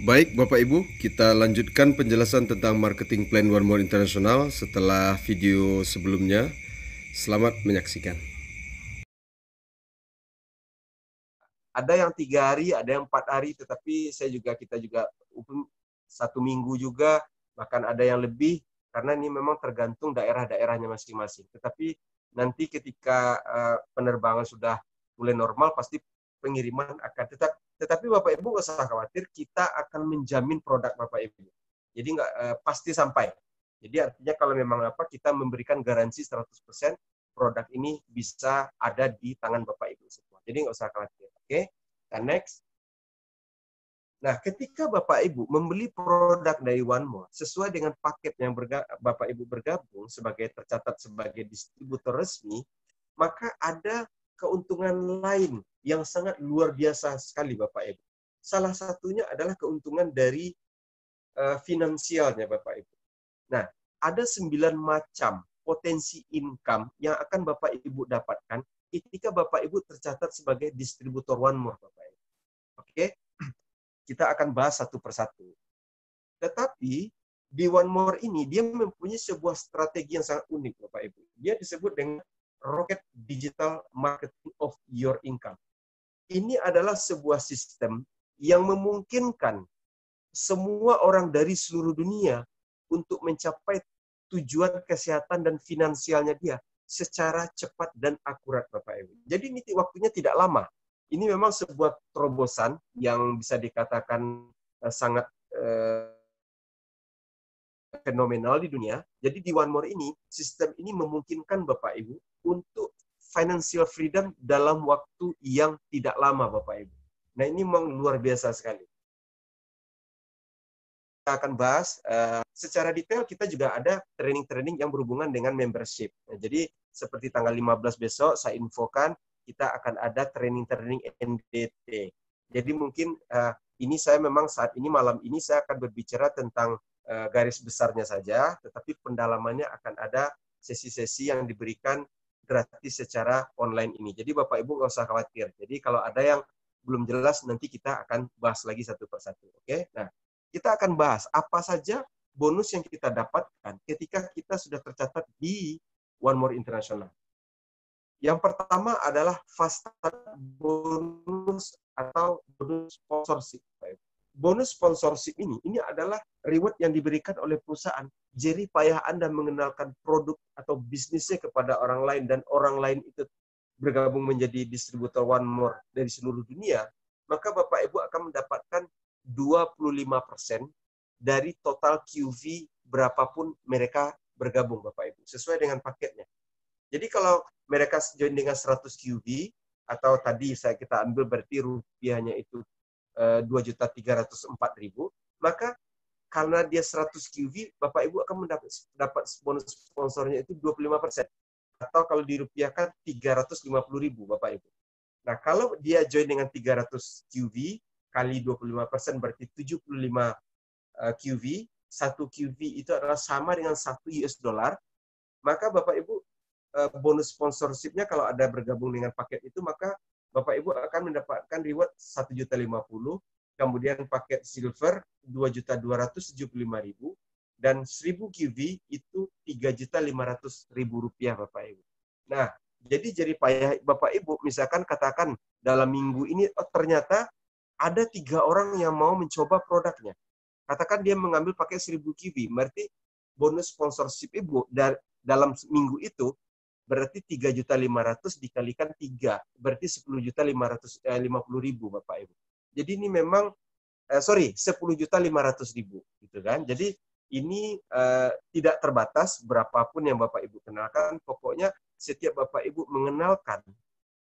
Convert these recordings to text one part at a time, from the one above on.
Baik Bapak Ibu, kita lanjutkan penjelasan tentang marketing plan One More International setelah video sebelumnya. Selamat menyaksikan. Ada yang 3 hari, ada yang 4 hari, tetapi kita juga 1 minggu juga, bahkan ada yang lebih, karena ini memang tergantung daerah-daerahnya masing-masing. Tetapi nanti ketika penerbangan sudah mulai normal, pasti pengiriman akan tetap. Tetapi Bapak Ibu nggak usah khawatir, kita akan menjamin produk Bapak Ibu. Jadi nggak pasti sampai. Jadi artinya kalau memang kita memberikan garansi 100% produk ini bisa ada di tangan Bapak Ibu semua. Jadi nggak usah khawatir. Oke, dan next. Nah, ketika Bapak Ibu membeli produk dari One More sesuai dengan paket yang Bapak Ibu bergabung tercatat sebagai distributor resmi, maka ada keuntungan lain yang sangat luar biasa sekali Bapak Ibu. Salah satunya adalah keuntungan dari finansialnya Bapak Ibu. Nah, ada 9 macam potensi income yang akan Bapak Ibu dapatkan ketika Bapak Ibu tercatat sebagai distributor One More Bapak Ibu. Oke? Kita akan bahas satu persatu. Tetapi di One More ini dia mempunyai sebuah strategi yang sangat unik Bapak Ibu. Dia disebut dengan Rocket Digital Marketing of Your Income. Ini adalah sebuah sistem yang memungkinkan semua orang dari seluruh dunia untuk mencapai tujuan kesehatan dan finansialnya dia secara cepat dan akurat Bapak Ibu. Jadi ini waktunya tidak lama. Ini memang sebuah terobosan yang bisa dikatakan sangat fenomenal di dunia. Jadi di One More ini, sistem ini memungkinkan Bapak Ibu untuk financial freedom dalam waktu yang tidak lama Bapak Ibu. Nah ini memang luar biasa sekali. Kita akan bahas secara detail. Kita juga ada training-training yang berhubungan dengan membership. Nah, jadi seperti tanggal 15 besok saya infokan kita akan ada training-training NDT. Jadi mungkin ini saya memang saat ini malam ini saya akan berbicara tentang garis besarnya saja, tetapi pendalamannya akan ada sesi-sesi yang diberikan gratis secara online ini. Jadi Bapak Ibu nggak usah khawatir. Jadi kalau ada yang belum jelas nanti kita akan bahas lagi satu persatu. Oke? Nah, kita akan bahas apa saja bonus yang kita dapatkan ketika kita sudah tercatat di One More International. Yang pertama adalah fast start bonus atau bonus sponsorship. Bonus sponsorship ini adalah reward yang diberikan oleh perusahaan. Jerih payah Anda mengenalkan produk atau bisnisnya kepada orang lain dan orang lain itu bergabung menjadi distributor One More dari seluruh dunia, maka Bapak Ibu akan mendapatkan 25% dari total QV berapapun mereka bergabung Bapak Ibu, sesuai dengan paketnya. Jadi kalau mereka join dengan 100 QV, atau tadi kita ambil berarti rupiahnya itu 2.304.000, maka karena dia 100 QV, Bapak Ibu akan mendapat bonus sponsornya itu 25%. Atau kalau dirupiahkan 350.000 Bapak Ibu. Nah, kalau dia join dengan 300 QV, kali 25% berarti 75 QV, 1 QV itu adalah sama dengan 1 US dollar, maka Bapak Ibu bonus sponsorship-nya kalau ada bergabung dengan paket itu, maka Bapak Ibu akan mendapatkan reward 1.050.000, kemudian paket silver 2.275.000, dan 1.000 QV itu 3.500.000 rupiah Bapak Ibu. Nah, jadi payah Bapak Ibu, misalkan katakan dalam minggu ini ternyata ada 3 orang yang mau mencoba produknya. Katakan dia mengambil pakai 1.000 QV, berarti bonus sponsorship Ibu dalam minggu itu berarti 3.500.000 dikalikan 3, berarti 10.550.000 Bapak Ibu. Jadi ini memang 10.500.000 gitu kan. Jadi ini tidak terbatas berapapun yang Bapak Ibu kenalkan, pokoknya setiap Bapak Ibu mengenalkan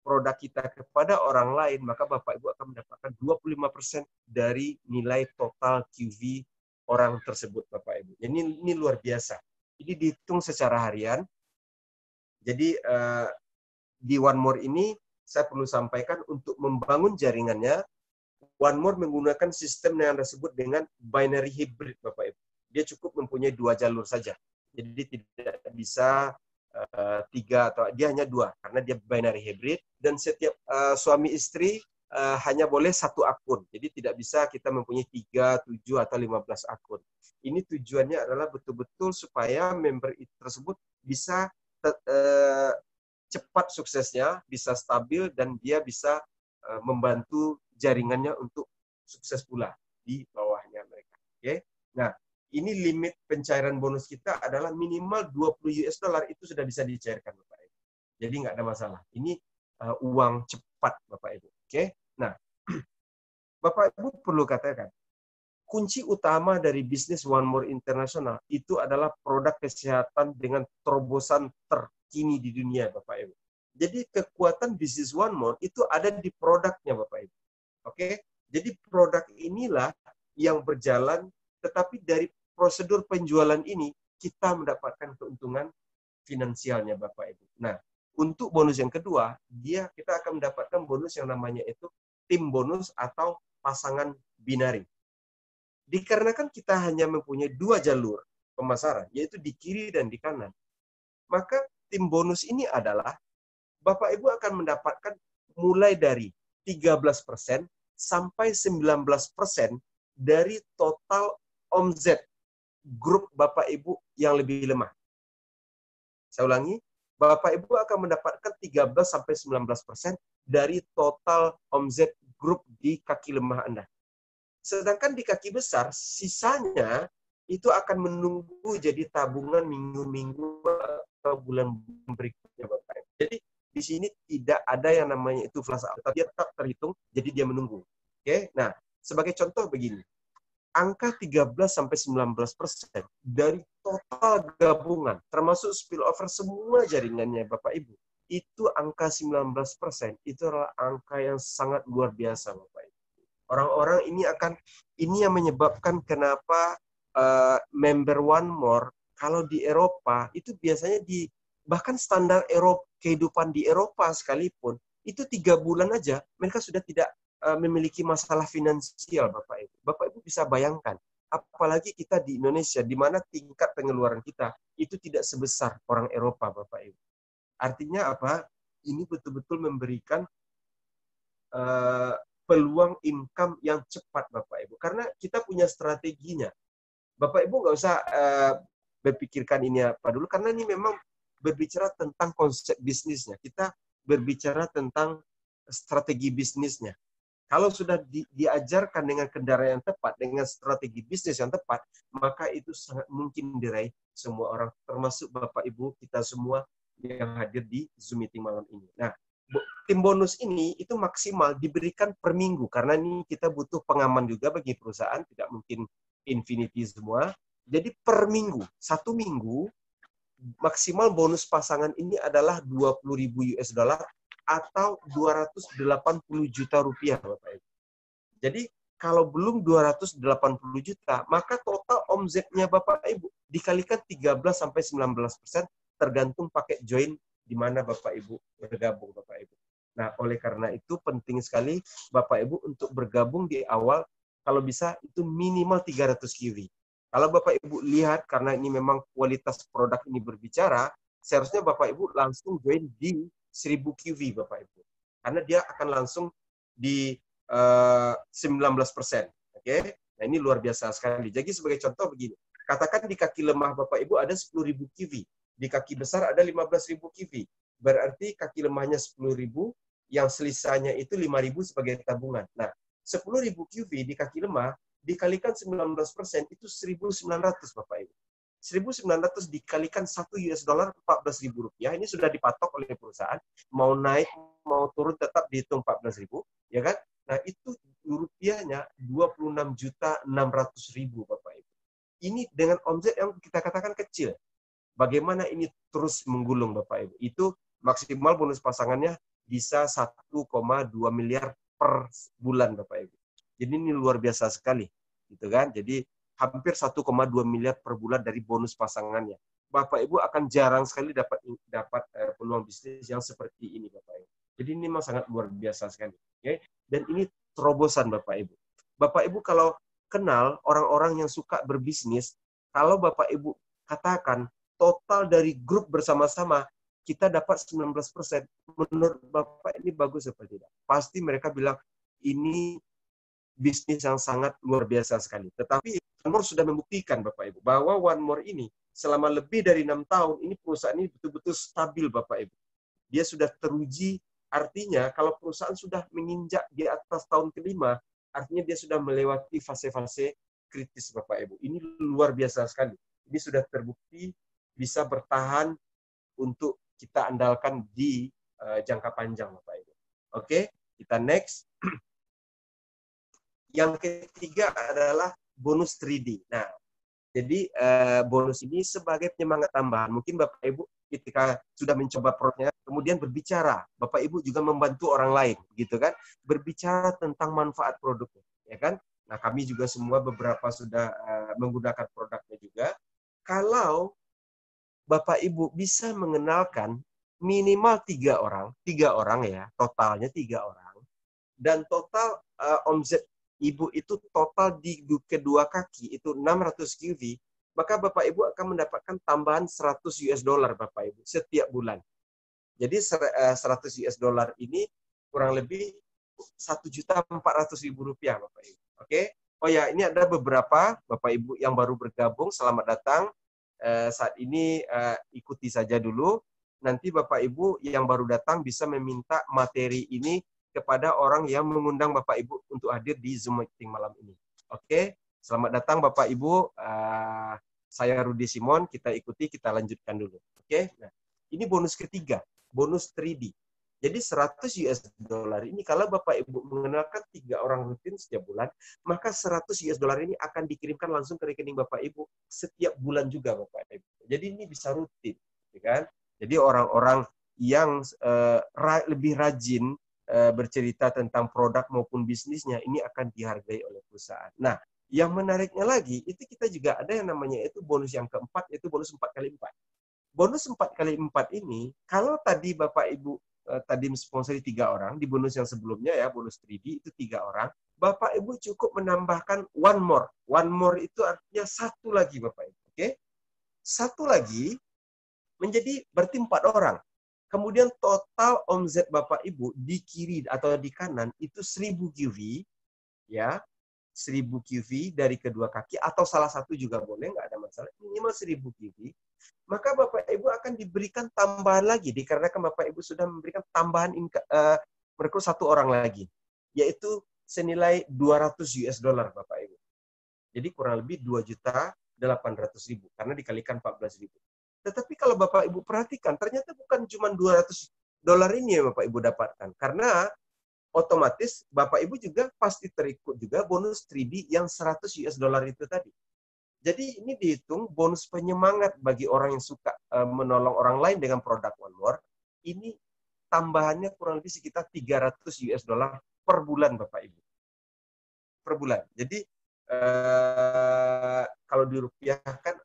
produk kita kepada orang lain, maka Bapak Ibu akan mendapatkan 25% dari nilai total QV orang tersebut Bapak Ibu. Ini luar biasa. Ini dihitung secara harian. Jadi di One More ini saya perlu sampaikan untuk membangun jaringannya, One More menggunakan sistem yang disebut dengan binary hybrid Bapak Ibu. Dia cukup mempunyai 2 jalur saja. Jadi tidak bisa 3 atau dia hanya 2 karena dia binary hybrid, dan setiap suami istri hanya boleh satu akun. Jadi tidak bisa kita mempunyai 3, 7, atau 15 akun. Ini tujuannya adalah betul-betul supaya member tersebut bisa cepat suksesnya, bisa stabil, dan dia bisa membantu jaringannya untuk sukses pula di bawahnya mereka. Oke. Nah, ini limit pencairan bonus kita adalah minimal 20 US dollar itu sudah bisa dicairkan, Bapak Ibu. Jadi nggak ada masalah. Ini uang cepat, Bapak Ibu. Oke. Nah, Bapak Ibu perlu katakan, kunci utama dari bisnis One More International itu adalah produk kesehatan dengan terobosan terkini di dunia, Bapak Ibu. Jadi kekuatan bisnis One More itu ada di produknya, Bapak Ibu. Oke, jadi produk inilah yang berjalan, tetapi dari prosedur penjualan ini kita mendapatkan keuntungan finansialnya, Bapak Ibu. Nah, untuk bonus yang kedua, kita akan mendapatkan bonus yang namanya itu tim bonus atau pasangan binari. Dikarenakan kita hanya mempunyai 2 jalur pemasaran, yaitu di kiri dan di kanan, maka tim bonus ini adalah Bapak Ibu akan mendapatkan mulai dari 13% sampai 19% dari total omzet grup Bapak Ibu yang lebih lemah. Saya ulangi, Bapak Ibu akan mendapatkan 13 sampai 19% dari total omzet grup di kaki lemah Anda. Sedangkan di kaki besar, sisanya itu akan menunggu jadi tabungan minggu-minggu atau bulan berikutnya, Bapak Ibu. Jadi di sini tidak ada yang namanya itu flash out, tapi dia tetap terhitung, jadi dia menunggu. Oke, nah sebagai contoh begini, angka 13-19% dari total gabungan, termasuk spillover semua jaringannya Bapak Ibu, itu angka 19%, itu adalah angka yang sangat luar biasa, Bapak Ibu. Orang-orang ini yang menyebabkan kenapa member One More, kalau di Eropa, itu biasanya bahkan standar kehidupan di Eropa sekalipun, itu 3 bulan aja, mereka sudah tidak memiliki masalah finansial, Bapak Ibu. Bapak Ibu bisa bayangkan, apalagi kita di Indonesia, di mana tingkat pengeluaran kita itu tidak sebesar orang Eropa, Bapak Ibu. Artinya apa? Ini betul-betul memberikan peluang income yang cepat, Bapak Ibu. Karena kita punya strateginya. Bapak Ibu nggak usah berpikirkan ini apa dulu, karena ini memang berbicara tentang konsep bisnisnya. Kita berbicara tentang strategi bisnisnya. Kalau sudah diajarkan dengan kendaraan yang tepat, dengan strategi bisnis yang tepat, maka itu sangat mungkin diraih semua orang, termasuk Bapak Ibu kita semua yang hadir di Zoom meeting malam ini. Nah, tim bonus ini itu maksimal diberikan per minggu, karena ini kita butuh pengaman juga bagi perusahaan, tidak mungkin infinity semua. Jadi per minggu, 1 minggu, maksimal bonus pasangan ini adalah 20.000 US dollar atau 280 juta rupiah, Bapak Ibu. Jadi kalau belum 280 juta, maka total omzetnya Bapak Ibu dikalikan 13-19%, tergantung pakai join di mana Bapak Ibu bergabung, Bapak Ibu. Nah, oleh karena itu penting sekali Bapak Ibu untuk bergabung di awal, kalau bisa itu minimal 300 QV. Kalau Bapak Ibu lihat, karena ini memang kualitas produk ini berbicara, seharusnya Bapak Ibu langsung join di 1000 QV, Bapak Ibu. Karena dia akan langsung di 19%. Oke? Nah, ini luar biasa sekali. Jadi sebagai contoh begini, katakan di kaki lemah Bapak Ibu ada 10.000 QV, di kaki besar ada 15.000 QV. Berarti kaki lemahnya 10.000, yang selisanya itu 5.000 sebagai tabungan. Nah, 10.000 QV di kaki lemah dikalikan 19% itu 1.900, Bapak Ibu. 1.900 dikalikan 1 US dollar 14.000 rupiah. Ini sudah dipatok oleh perusahaan. Mau naik, mau turun tetap dihitung 14.000, ya kan? Nah, itu rupiahnya 26.600.000, Bapak Ibu. Ini dengan omset yang kita katakan kecil. Bagaimana ini terus menggulung, Bapak Ibu? Itu maksimal bonus pasangannya bisa 1,2 miliar per bulan, Bapak Ibu. Jadi ini luar biasa sekali, gitu kan? Jadi hampir 1,2 miliar per bulan dari bonus pasangannya. Bapak Ibu akan jarang sekali dapat peluang bisnis yang seperti ini, Bapak Ibu. Jadi ini memang sangat luar biasa sekali. Okay? Dan ini terobosan, Bapak Ibu. Bapak Ibu kalau kenal orang-orang yang suka berbisnis, kalau Bapak Ibu katakan total dari grup bersama-sama kita dapat 19%, menurut Bapak ini bagus atau tidak? Pasti mereka bilang, ini bisnis yang sangat luar biasa sekali. Tetapi One More sudah membuktikan, Bapak Ibu, bahwa One More ini selama lebih dari 6 tahun, ini perusahaan ini betul-betul stabil, Bapak Ibu. Dia sudah teruji, artinya kalau perusahaan sudah menginjak di atas tahun kelima, artinya dia sudah melewati fase-fase kritis, Bapak Ibu. Ini luar biasa sekali. Ini sudah terbukti bisa bertahan untuk kita andalkan di jangka panjang, Bapak Ibu. Oke, kita next. Yang ketiga adalah bonus 3D. Nah, jadi bonus ini sebagai penyemangat tambahan. Mungkin Bapak Ibu ketika sudah mencoba produknya, kemudian berbicara. Bapak Ibu juga membantu orang lain, gitu kan? Berbicara tentang manfaat produknya, ya kan? Nah, kami juga semua beberapa sudah menggunakan produknya juga. Kalau Bapak Ibu bisa mengenalkan minimal 3 orang ya, totalnya 3 orang, dan total omset Ibu itu total di kedua kaki itu 600 QV, maka Bapak Ibu akan mendapatkan tambahan 100 US dollar Bapak Ibu setiap bulan. Jadi 100 US dollar ini kurang lebih 1.400.000 rupiah Bapak Ibu. Oke? Oh ya, ini ada beberapa Bapak Ibu yang baru bergabung, selamat datang. Saat ini ikuti saja dulu. Nanti Bapak Ibu yang baru datang bisa meminta materi ini kepada orang yang mengundang Bapak Ibu untuk hadir di Zoom meeting malam ini. Oke, selamat datang Bapak Ibu. Saya Rudi Simon, kita ikuti, kita lanjutkan dulu. Oke, nah ini bonus ketiga, bonus 3D. Jadi 100 US dollar ini kalau Bapak Ibu mengenalkan 3 orang rutin setiap bulan, maka 100 US dollar ini akan dikirimkan langsung ke rekening Bapak Ibu setiap bulan juga Bapak Ibu. Jadi ini bisa rutin, ya kan? Jadi orang-orang yang lebih rajin bercerita tentang produk maupun bisnisnya, ini akan dihargai oleh perusahaan. Nah, yang menariknya lagi, itu kita juga ada yang namanya itu bonus yang keempat, yaitu bonus 4x4. Bonus 4x4 ini, kalau tadi Bapak Ibu tadi sponsori 3 orang, di bonus yang sebelumnya ya, bonus 3D itu 3 orang, Bapak Ibu cukup menambahkan one more. One more itu artinya satu lagi Bapak Ibu. Oke? Satu lagi menjadi berarti 4 orang. Kemudian total omset Bapak Ibu di kiri atau di kanan itu 1000 QV, ya, 1000 QV dari kedua kaki atau salah satu juga boleh, nggak ada masalah. Minimal 1000 QV. Maka Bapak Ibu akan diberikan tambahan lagi, dikarenakan Bapak Ibu sudah memberikan tambahan merekrut 1 orang lagi, yaitu senilai 200 US dollar Bapak Ibu. Jadi kurang lebih 2.800.000 karena dikalikan 14.000. Tetapi kalau Bapak Ibu perhatikan, ternyata bukan cuma 200 dolar ini yang Bapak Ibu dapatkan. Karena otomatis Bapak Ibu juga pasti terikut juga bonus 3D yang 100 US dollar itu tadi. Jadi ini dihitung bonus penyemangat bagi orang yang suka menolong orang lain dengan produk One More. Ini tambahannya kurang lebih sekitar 300 US dollar per bulan Bapak Ibu. Per bulan. Jadi kalau dirupiahkan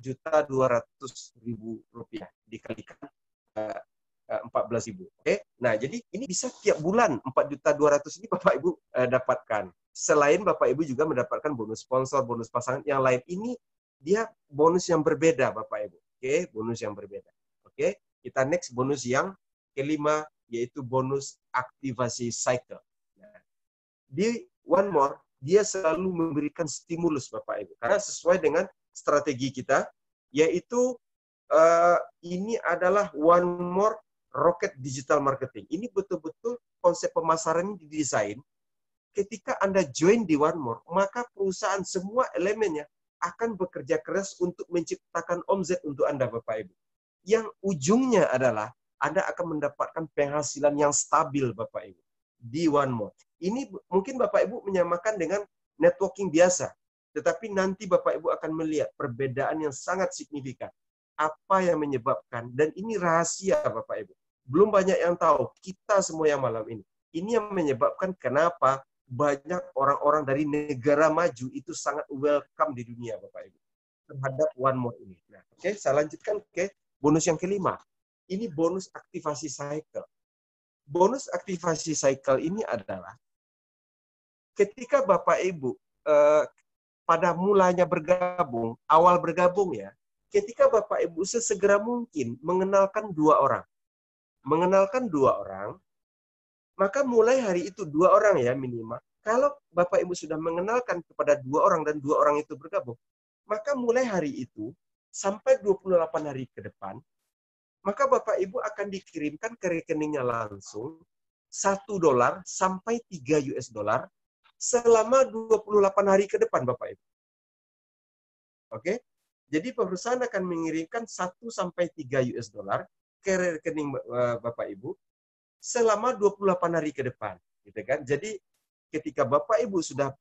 4.200.000 rupiah dikalikan 14.000. Oke. Nah, jadi ini bisa tiap bulan 4.200.000 ini Bapak Ibu dapatkan. Selain Bapak Ibu juga mendapatkan bonus sponsor, bonus pasangan yang lain. Ini dia bonus yang berbeda Bapak Ibu. Oke, bonus yang berbeda. Oke, kita next bonus yang kelima yaitu bonus aktivasi cycle. Nah, di One More dia selalu memberikan stimulus Bapak Ibu. Karena sesuai dengan strategi kita, yaitu ini adalah One More Rocket Digital Marketing. Ini betul-betul konsep pemasaran ini didesain. Ketika Anda join di One More, maka perusahaan semua elemennya akan bekerja keras untuk menciptakan omset untuk Anda Bapak Ibu. Yang ujungnya adalah Anda akan mendapatkan penghasilan yang stabil Bapak Ibu di One More. Ini mungkin Bapak Ibu menyamakan dengan networking biasa. Tetapi nanti Bapak Ibu akan melihat perbedaan yang sangat signifikan. Apa yang menyebabkan, dan ini rahasia Bapak Ibu. Belum banyak yang tahu, kita semua yang malam ini. Ini yang menyebabkan kenapa banyak orang-orang dari negara maju itu sangat welcome di dunia Bapak Ibu. Terhadap One More ini. Nah, oke, saya lanjutkan ke bonus yang kelima. Ini bonus aktivasi cycle. Bonus aktivasi cycle ini adalah ketika Bapak Ibu pada mulanya bergabung, awal bergabung ya, ketika Bapak Ibu sesegera mungkin mengenalkan 2 orang. Mengenalkan 2 orang, Maka mulai hari itu 2 orang ya minimal. Kalau Bapak Ibu sudah mengenalkan kepada 2 orang dan 2 orang itu bergabung, maka mulai hari itu sampai 28 hari ke depan, maka Bapak Ibu akan dikirimkan ke rekeningnya langsung $1 sampai $3 selama 28 hari ke depan Bapak Ibu. Oke? Jadi perusahaan akan mengirimkan 1 sampai $3 ke rekening Bapak Ibu selama 28 hari ke depan, gitu kan? Jadi ketika Bapak Ibu sudah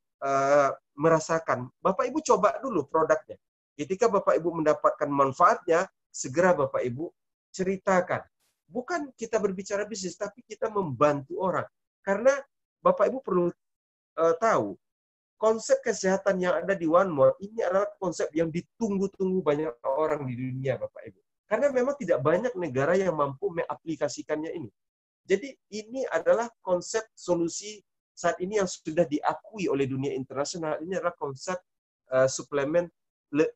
merasakan, Bapak Ibu coba dulu produknya. Ketika Bapak Ibu mendapatkan manfaatnya, segera Bapak Ibu ceritakan. Bukan kita berbicara bisnis, tapi kita membantu orang. Karena Bapak Ibu perlu tahu, konsep kesehatan yang ada di One More ini adalah konsep yang ditunggu-tunggu banyak orang di dunia, Bapak Ibu. Karena memang tidak banyak negara yang mampu mengaplikasikannya ini. Jadi ini adalah konsep solusi saat ini yang sudah diakui oleh dunia internasional. Ini adalah konsep suplemen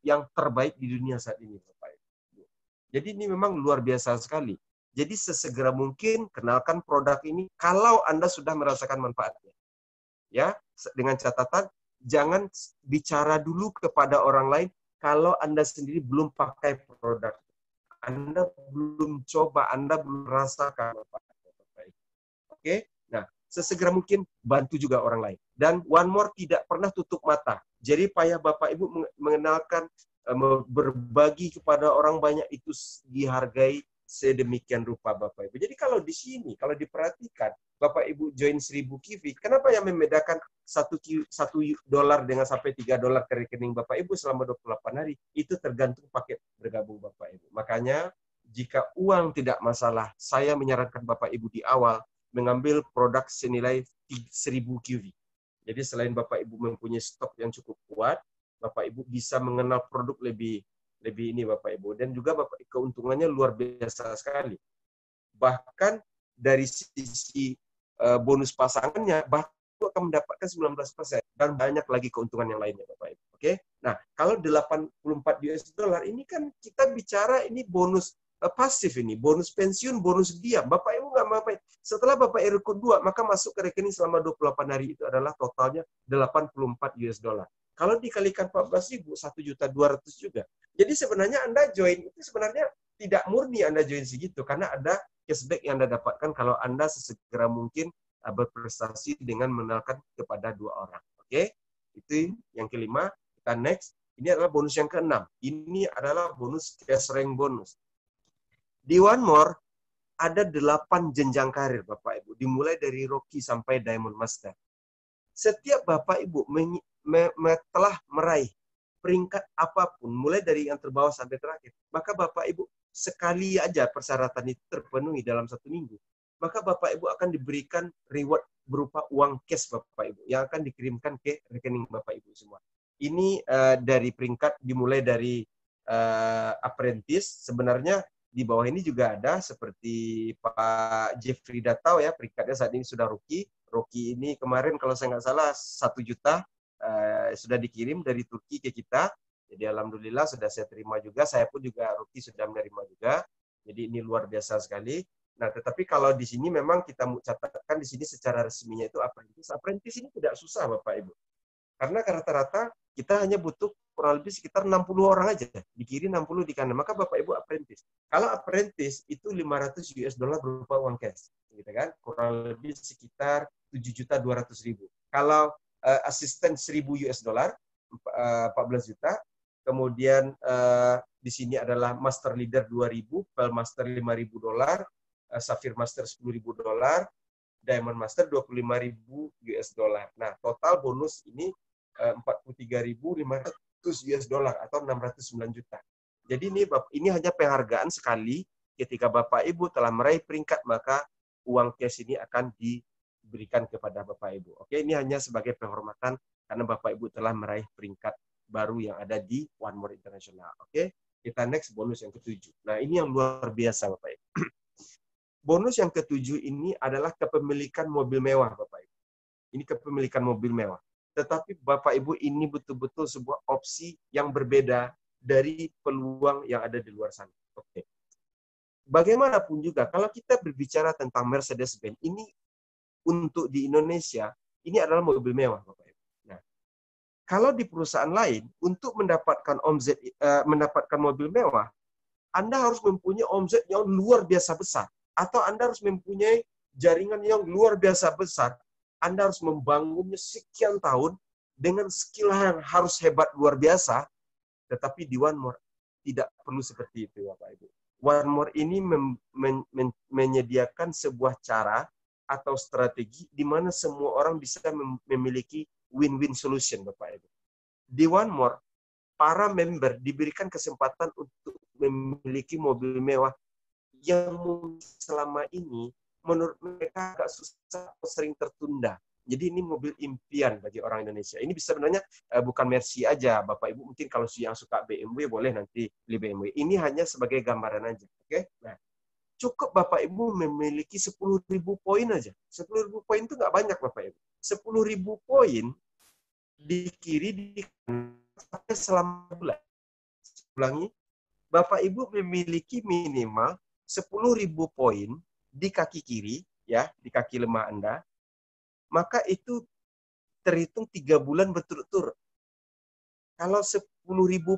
yang terbaik di dunia saat ini, Bapak Ibu. Jadi ini memang luar biasa sekali. Jadi sesegera mungkin kenalkan produk ini kalau Anda sudah merasakan manfaatnya. Ya, dengan catatan jangan bicara dulu kepada orang lain kalau Anda sendiri belum pakai produk. Anda belum coba, Anda belum merasakan manfaatnya. Oke? Nah, sesegera mungkin bantu juga orang lain. Dan One More tidak pernah tutup mata. Jadi payah Bapak Ibu mengenalkan, berbagi kepada orang banyak itu dihargai sedemikian rupa Bapak Ibu. Jadi kalau di sini, kalau diperhatikan, Bapak Ibu join 1000 kivi, kenapa yang membedakan $1 dengan sampai $3 ke rekening Bapak Ibu selama 28 hari? Itu tergantung paket bergabung Bapak Ibu. Makanya, jika uang tidak masalah, saya menyarankan Bapak Ibu di awal mengambil produk senilai 1000 kivi. Jadi selain Bapak Ibu mempunyai stok yang cukup kuat, Bapak Ibu bisa mengenal produk lebih ini Bapak Ibu. Dan juga Bapak keuntungannya luar biasa sekali. Bahkan dari sisi bonus pasangannya, bahkan akan mendapatkan 19% dan banyak lagi keuntungan yang lainnya Bapak Ibu. Oke. Nah, kalau $84 ini kan kita bicara ini bonus pasif ini, bonus pensiun, bonus diam. Bapak Ibu nggak apa-apa. Setelah Bapak Ibu ikut 2, maka masuk ke rekening selama 28 hari itu adalah totalnya $84. Kalau dikalikan 14.000, 1.200.000 juga. Jadi sebenarnya Anda join itu sebenarnya tidak murni Anda join segitu karena ada cashback yang Anda dapatkan kalau Anda sesegera mungkin berprestasi dengan mengenalkan kepada 2 orang. Oke? Itu yang kelima. Kita next. Ini adalah bonus yang keenam. Ini adalah bonus cash rank bonus. Di One More ada 8 jenjang karir Bapak Ibu, dimulai dari rookie sampai Diamond Master. Setiap Bapak Ibu telah meraih peringkat apapun, mulai dari yang terbawah sampai terakhir, maka Bapak Ibu sekali aja persyaratan itu terpenuhi dalam 1 minggu, maka Bapak Ibu akan diberikan reward berupa uang cash Bapak Ibu yang akan dikirimkan ke rekening Bapak Ibu semua. Ini dari peringkat dimulai dari apprentice. Sebenarnya di bawah ini juga ada seperti Pak Jeffrey Datau ya, peringkatnya saat ini sudah rookie. Rookie ini kemarin kalau saya nggak salah 1 juta sudah dikirim dari Turki ke kita. Jadi alhamdulillah sudah saya terima juga. Saya pun juga rookie sudah menerima juga. Jadi ini luar biasa sekali. Nah, tetapi kalau di sini memang kita catatkan di sini secara resminya itu apprentice. Apprentice ini tidak susah Bapak Ibu. Karena rata-rata kita hanya butuh kurang lebih sekitar 60 orang aja. Di kiri 60 di kanan. Maka Bapak Ibu apprentice. Kalau apprentice itu $500 berupa uang cash. Gitu kan? Kurang lebih sekitar 7.200.000. Kalau asisten $1.000, 14 juta. Kemudian di sini adalah Master Leader 2.000, Pearl Master $5.000, Sapphire Master $10.000, Diamond Master $25.000. Nah, total bonus ini $43.500 atau 609 juta. Jadi ini hanya penghargaan sekali ketika Bapak Ibu telah meraih peringkat, maka uang cash ini akan diberikan kepada Bapak Ibu. Oke, ini hanya sebagai penghormatan karena Bapak Ibu telah meraih peringkat baru yang ada di One More International. Oke, kita next bonus yang ke-7. Nah, ini yang luar biasa Bapak Ibu. Bonus yang ke-7 ini adalah kepemilikan mobil mewah Bapak Ibu. Ini kepemilikan mobil mewah. Tetapi Bapak Ibu ini betul-betul sebuah opsi yang berbeda dari peluang yang ada di luar sana. Oke. Bagaimanapun juga, kalau kita berbicara tentang Mercedes-Benz, ini untuk di Indonesia, ini adalah mobil mewah, Bapak Ibu. Nah, kalau di perusahaan lain, untuk mendapatkan omzet, mendapatkan mobil mewah, Anda harus mempunyai omzet yang luar biasa besar. Atau Anda harus mempunyai jaringan yang luar biasa besar. Anda harus membangunnya sekian tahun dengan skill yang harus hebat luar biasa. Tetapi di One More tidak perlu seperti itu, Bapak Ibu. One More ini menyediakan sebuah cara atau strategi di mana semua orang bisa memiliki win-win solution, Bapak Ibu. Di One More, para member diberikan kesempatan untuk memiliki mobil mewah yang selama ini menurut mereka agak susah atau sering tertunda. Jadi ini mobil impian bagi orang Indonesia. Ini bisa sebenarnya bukan Mercy aja, Bapak Ibu. Mungkin kalau yang suka BMW boleh nanti beli BMW. Ini hanya sebagai gambaran aja, oke? Nah, cukup Bapak Ibu memiliki 10.000 poin aja. 10.000 poin itu nggak banyak, Bapak Ibu. 10.000 poin di kiri di kanan selama bulan. Ulangi, Bapak Ibu memiliki minimal 10.000 poin di kaki kiri, ya, di kaki lemah Anda, maka itu terhitung 3 bulan berturut-turut. Kalau 10.000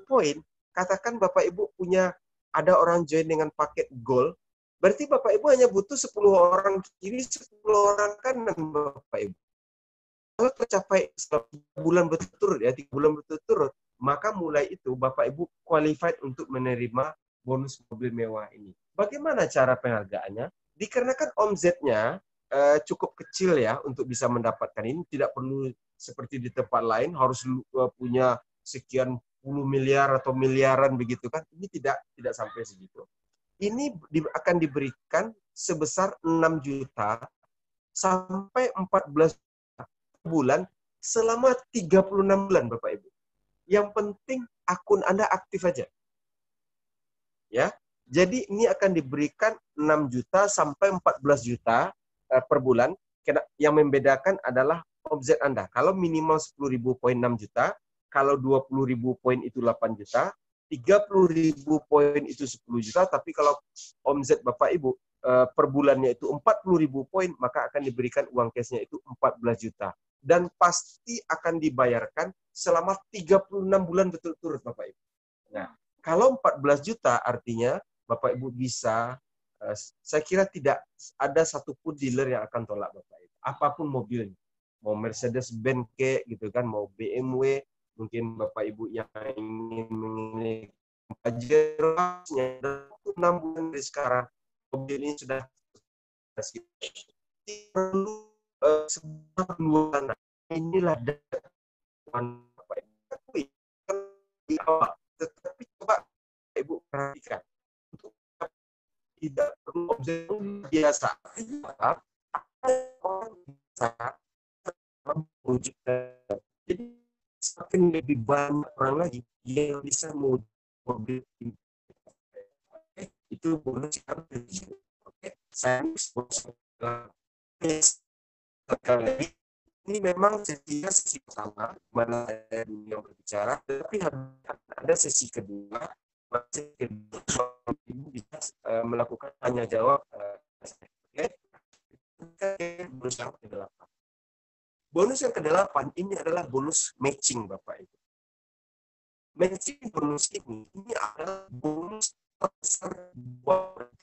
poin, katakan Bapak Ibu punya, ada orang join dengan paket gold, berarti Bapak Ibu hanya butuh 10 orang kiri, 10 orang kanan, Bapak Ibu. Kalau tercapai 3 bulan berturut-turut, ya, 3 bulan berturut-turut, maka mulai itu Bapak Ibu qualified untuk menerima bonus mobil mewah ini. Bagaimana cara penghargaannya? Dikarenakan omzetnya cukup kecil ya untuk bisa mendapatkan ini, tidak perlu seperti di tempat lain harus punya sekian puluh miliar atau miliaran begitu kan. Ini tidak sampai segitu. Ini akan diberikan sebesar 6 juta sampai 14 bulan selama 36 bulan Bapak Ibu. Yang penting akun Anda aktif aja. Ya. Jadi ini akan diberikan 6 juta sampai 14 juta per bulan. Yang membedakan adalah omzet Anda. Kalau minimal 10.000 poin 6 juta, kalau 20.000 poin itu 8 juta, 30.000 poin itu 10 juta, tapi kalau omzet Bapak Ibu per bulannya itu 40.000 poin, maka akan diberikan uang cashnya itu 14 juta. Dan pasti akan dibayarkan selama 36 bulan berturut-turut Bapak Ibu. Nah, kalau 14 juta artinya Bapak Ibu bisa, saya kira tidak ada satupun dealer yang akan tolak Bapak Ibu. Apapun mobilnya. Mau Mercedes-Benz gitu kan, mau BMW, mungkin Bapak Ibu yang ingin memiliki Pajero, 6 bulan dari sekarang, mobil ini sudah perlu sebuah luaran. Inilah dakwaan Bapak Ibu di awal. Tetapi coba Ibu perhatikan, untuk tidak perlu objek biasa. Orang bisa mewujudkan. Jadi semakin lebih banyak orang lagi yang bisa mewujudkan mobil ini. Itu bonus yang oke. Saya sekali lagi, ini memang sesi pertama mana yang berbicara, tapi ada sesi kedua. Sesi kedua Ibu bisa melakukan tanya jawab. Oke. Bonus yang ke-8. Bonus yang ke-8 ini adalah bonus matching Bapak Ibu. Matching bonus ini adalah bonus terbesar buat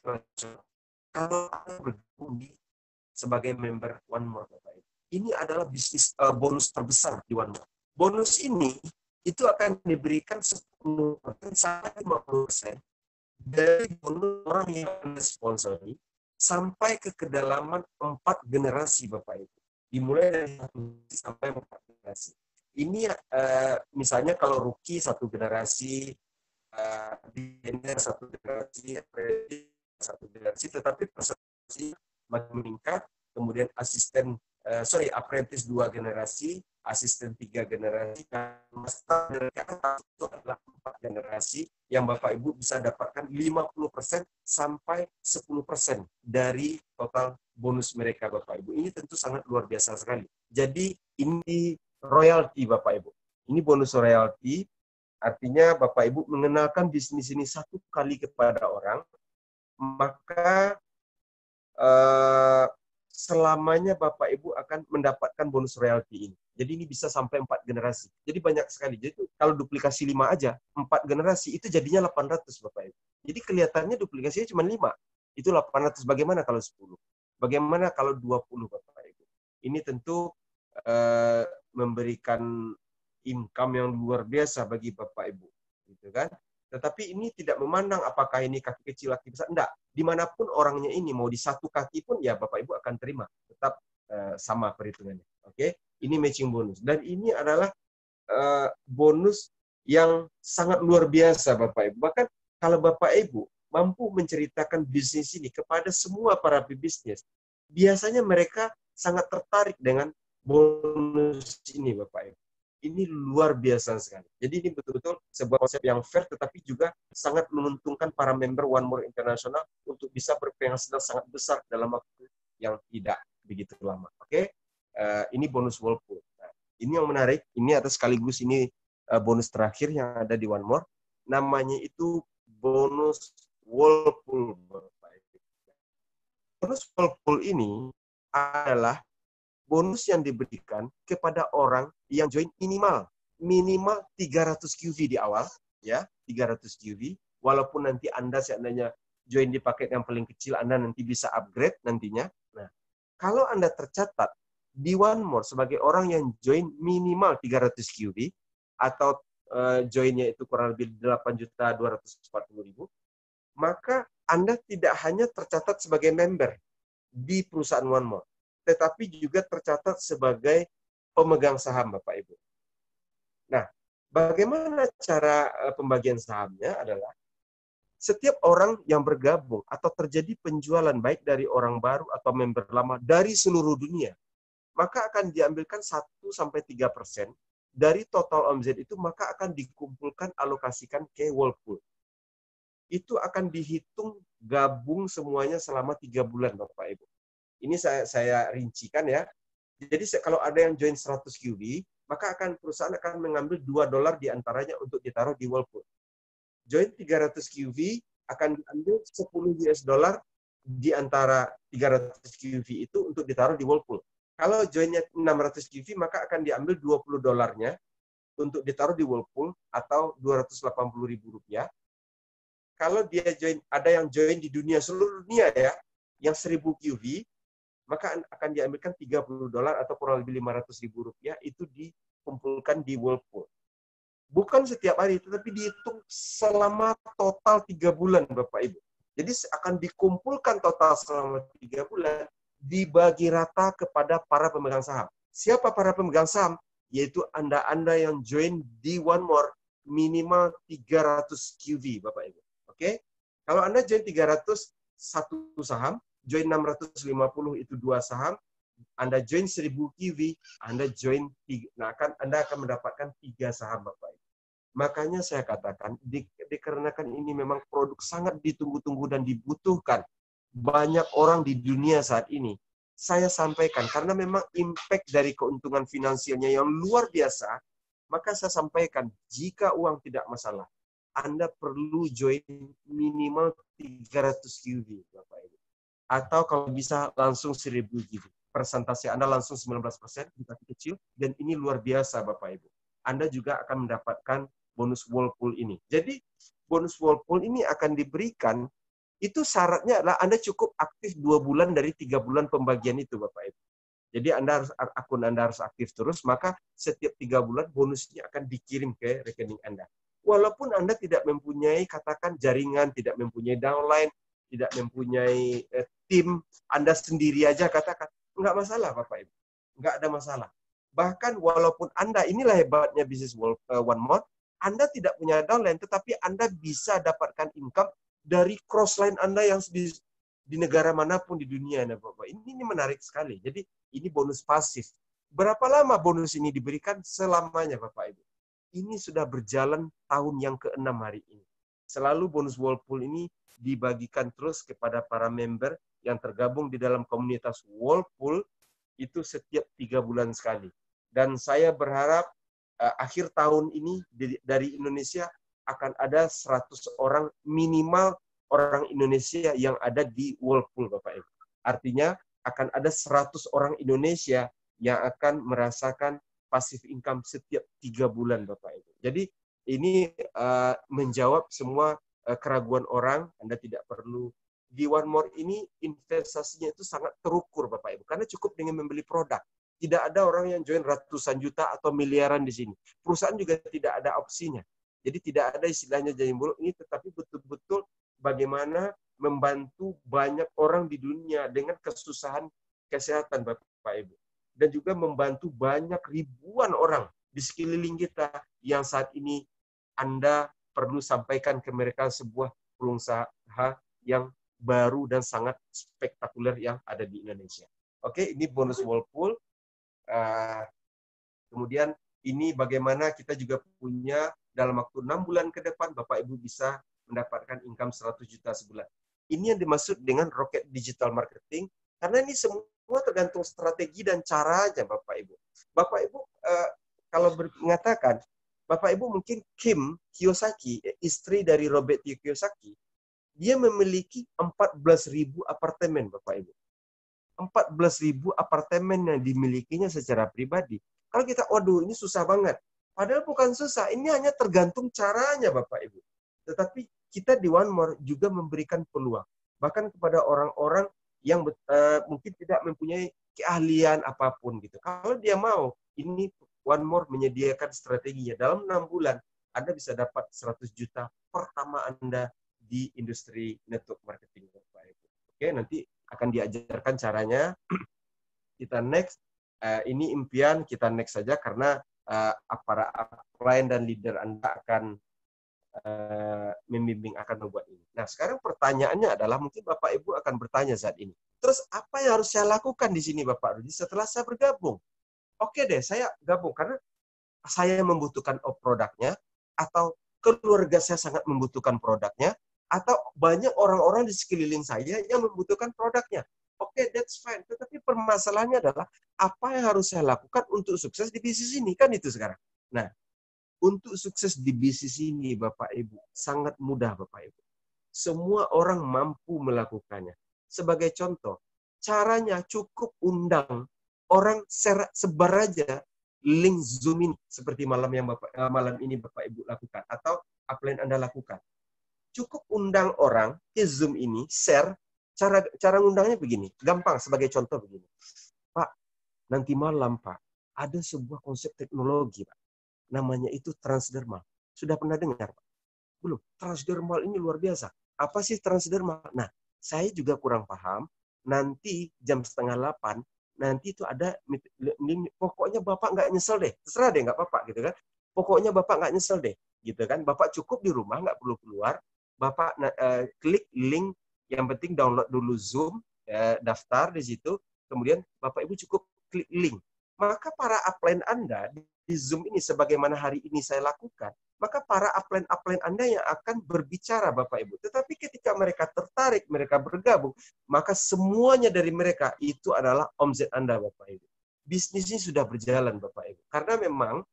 kalau Anda bergabung sebagai member One More Bapak Ibu. Ini adalah bisnis bonus terbesar di One More. Bonus ini itu akan diberikan 10% sampai 50% dari bonus orang yang Anda sponsori sampai ke kedalaman 4 generasi Bapak Ibu. Dimulai dari 1 sampai 4 generasi. Ini misalnya kalau rookie 1 generasi, beginner 1 generasi, apprentice 1 generasi, tetapi persentase makin meningkat, kemudian apprentice 2 generasi, asisten 3 generasi, master itu adalah 4 generasi yang Bapak Ibu bisa dapatkan 50% sampai 10% dari total bonus mereka Bapak Ibu. Ini tentu sangat luar biasa sekali. Jadi ini royalty Bapak Ibu. Ini bonus royalty, artinya Bapak Ibu mengenalkan bisnis ini 1 kali kepada orang, maka selamanya Bapak Ibu akan mendapatkan bonus royalti ini. Jadi ini bisa sampai 4 generasi. Jadi banyak sekali. Jadi kalau duplikasi 5 aja, 4 generasi itu jadinya 800 Bapak Ibu. Jadi kelihatannya duplikasinya cuma 5. Itu 800. Bagaimana kalau 10? Bagaimana kalau 20 Bapak Ibu? Ini tentu memberikan income yang luar biasa bagi Bapak Ibu. Gitu kan? Tetapi ini tidak memandang apakah ini kaki kecil, kaki besar. Enggak. Dimanapun orangnya ini, mau di satu kaki pun, ya Bapak Ibu akan terima. Tetap sama perhitungannya. Oke? Ini matching bonus. Dan ini adalah bonus yang sangat luar biasa, Bapak Ibu. Bahkan kalau Bapak Ibu mampu menceritakan bisnis ini kepada semua para pebisnis, biasanya mereka sangat tertarik dengan bonus ini, Bapak Ibu. Ini luar biasa sekali. Jadi ini betul-betul sebuah konsep yang fair, tetapi juga sangat menguntungkan para member One More International untuk bisa berpenghasilan sangat besar dalam waktu yang tidak begitu lama. Oke? Ini bonus Whirlpool. Nah, ini yang menarik. Ini atau sekaligus ini bonus terakhir yang ada di One More. Namanya itu bonus Whirlpool. Bonus Whirlpool ini adalah bonus yang diberikan kepada orang yang join minimal 300 QV di awal, ya, 300 QV. Walaupun nanti Anda seandainya join di paket yang paling kecil, Anda nanti bisa upgrade nantinya. Nah, kalau Anda tercatat di One More sebagai orang yang join minimal 300 QV atau joinnya itu kurang lebih 8.240.000, maka Anda tidak hanya tercatat sebagai member di perusahaan One More, tetapi juga tercatat sebagai pemegang saham, Bapak Ibu. Nah, bagaimana cara pembagian sahamnya adalah setiap orang yang bergabung atau terjadi penjualan baik dari orang baru atau member lama dari seluruh dunia, maka akan diambilkan 1-3% dari total omset itu, maka akan dikumpulkan, alokasikan ke Whirlpool. Itu akan dihitung gabung semuanya selama 3 bulan, Bapak Ibu. Ini saya rincikan ya. Jadi kalau ada yang join 100 QV, maka perusahaan akan mengambil $2 diantaranya untuk ditaruh di Whirlpool. Join 300 QV akan diambil $10 di antara 300 QV itu untuk ditaruh di Whirlpool. Kalau joinnya 600 QV, maka akan diambil $20-nya untuk ditaruh di Whirlpool atau Rp280.000. Kalau dia ada yang join di seluruh dunia ya, yang 1000 QV, maka akan diambilkan $30 atau kurang lebih Rp500.000 itu dikumpulkan di Whirlpool. Bukan setiap hari, tetapi dihitung selama total 3 bulan, Bapak Ibu. Jadi akan dikumpulkan total selama 3 bulan, dibagi rata kepada para pemegang saham. Siapa para pemegang saham? Yaitu Anda-Anda yang join di One More minimal 300 QV, Bapak Ibu. Oke? Kalau Anda join 300, 1 saham, join 650 itu 2 saham, Anda join 1000 QV, Anda join 3, nah Anda akan mendapatkan 3 saham, Bapak Ibu. Makanya saya katakan, dikarenakan ini memang produk sangat ditunggu-tunggu dan dibutuhkan banyak orang di dunia saat ini, saya sampaikan, karena memang impact dari keuntungan finansialnya yang luar biasa, maka saya sampaikan, jika uang tidak masalah, Anda perlu join minimal 300 QV, Bapak Ibu. Atau kalau bisa langsung 1000 QV. Persentase Anda langsung 19%, di kaki kecil, dan ini luar biasa, Bapak Ibu. Anda juga akan mendapatkan bonus Whirlpool ini. Jadi, bonus Whirlpool ini akan diberikan, itu syaratnya adalah Anda cukup aktif 2 bulan dari 3 bulan pembagian itu, Bapak Ibu. Jadi akun Anda harus aktif terus, maka setiap 3 bulan bonusnya akan dikirim ke rekening Anda. Walaupun Anda tidak mempunyai, katakan, jaringan, tidak mempunyai downline, tidak mempunyai tim, Anda sendiri aja katakan, enggak masalah, Bapak Ibu. Enggak ada masalah. Bahkan walaupun Anda, inilah hebatnya bisnis One More, Anda tidak punya downline, tetapi Anda bisa dapatkan income dari crossline Anda yang di negara manapun di dunia, Bapak. Ini menarik sekali. Jadi ini bonus pasif. Berapa lama bonus ini diberikan? Selamanya, Bapak Ibu. Ini sudah berjalan tahun yang ke-6 hari ini. Selalu bonus Whirlpool ini dibagikan terus kepada para member yang tergabung di dalam komunitas Whirlpool itu setiap 3 bulan sekali. Dan saya berharap akhir tahun ini dari Indonesia akan ada 100 orang minimal orang Indonesia yang ada di Whirlpool, Bapak Ibu. Artinya akan ada 100 orang Indonesia yang akan merasakan passive income setiap 3 bulan, Bapak Ibu. Jadi ini menjawab semua keraguan orang. Anda tidak perlu di One More ini investasinya itu sangat terukur, Bapak Ibu, karena cukup dengan membeli produk. Tidak ada orang yang join ratusan juta atau miliaran di sini. Perusahaan juga tidak ada opsinya. Jadi tidak ada istilahnya jaring buruk ini, tetapi betul-betul bagaimana membantu banyak orang di dunia dengan kesusahan kesehatan, Bapak Ibu. Dan juga membantu banyak ribuan orang di sekeliling kita yang saat ini Anda perlu sampaikan ke mereka sebuah perusahaan yang baru dan sangat spektakuler yang ada di Indonesia. Oke, ini bonus Whirlpool. Kemudian ini bagaimana kita juga punya dalam waktu 6 bulan ke depan Bapak Ibu bisa mendapatkan income 100 juta sebulan. Ini yang dimaksud dengan rocket digital marketing, karena ini semua tergantung strategi dan caranya Bapak Ibu. Bapak Ibu kalau mengatakan, Bapak Ibu mungkin Kim Kiyosaki, istri dari Robert Kiyosaki, dia memiliki 14.000 apartemen Bapak Ibu. 14.000 apartemen yang dimilikinya secara pribadi. Kalau kita, waduh ini susah banget. Padahal bukan susah, ini hanya tergantung caranya Bapak Ibu. Tetapi kita di One More juga memberikan peluang. Bahkan kepada orang-orang yang mungkin tidak mempunyai keahlian apapun gitu. Kalau dia mau, ini One More menyediakan strateginya. Dalam 6 bulan, Anda bisa dapat 100 juta pertama Anda di industri network marketing Bapak Ibu. Oke, nanti akan diajarkan caranya. Kita next. Ini impian, kita next saja karena para upline dan leader Anda akan membimbing, akan membuat ini. Nah, sekarang pertanyaannya adalah, mungkin Bapak Ibu akan bertanya saat ini, terus apa yang harus saya lakukan di sini Bapak Rudi setelah saya bergabung? Oke deh, saya gabung karena saya membutuhkan produknya, atau keluarga saya sangat membutuhkan produknya, atau banyak orang-orang di sekeliling saya yang membutuhkan produknya. Oke, that's fine. Tetapi permasalahannya adalah apa yang harus saya lakukan untuk sukses di bisnis ini, kan itu sekarang. Nah, untuk sukses di bisnis ini Bapak Ibu sangat mudah Bapak Ibu. Semua orang mampu melakukannya. Sebagai contoh, caranya cukup undang orang, sebar aja link Zoom ini seperti malam ini Bapak Ibu lakukan atau upline Anda lakukan. Cukup undang orang ke Zoom ini, share. Cara undangnya begini, gampang. Sebagai contoh begini, Pak, nanti malam Pak, ada sebuah konsep teknologi Pak, namanya itu transdermal. Sudah pernah dengar Pak? Belum? Transdermal ini luar biasa. Apa sih transdermal? Nah, saya juga kurang paham. Nanti jam 7:30, nanti itu ada, pokoknya Bapak nggak nyesel deh. Terserah deh, nggak apa-apa gitu kan. Pokoknya Bapak nggak nyesel deh, gitu kan. Bapak cukup di rumah, nggak perlu keluar. Bapak klik link, yang penting download dulu Zoom, daftar di situ, kemudian Bapak Ibu cukup klik link. Maka para upline Anda di Zoom ini, sebagaimana hari ini saya lakukan, maka para upline Anda yang akan berbicara Bapak Ibu. Tetapi ketika mereka tertarik, mereka bergabung, maka semuanya dari mereka itu adalah omzet Anda Bapak Ibu. Bisnisnya sudah berjalan Bapak Ibu. Karena memang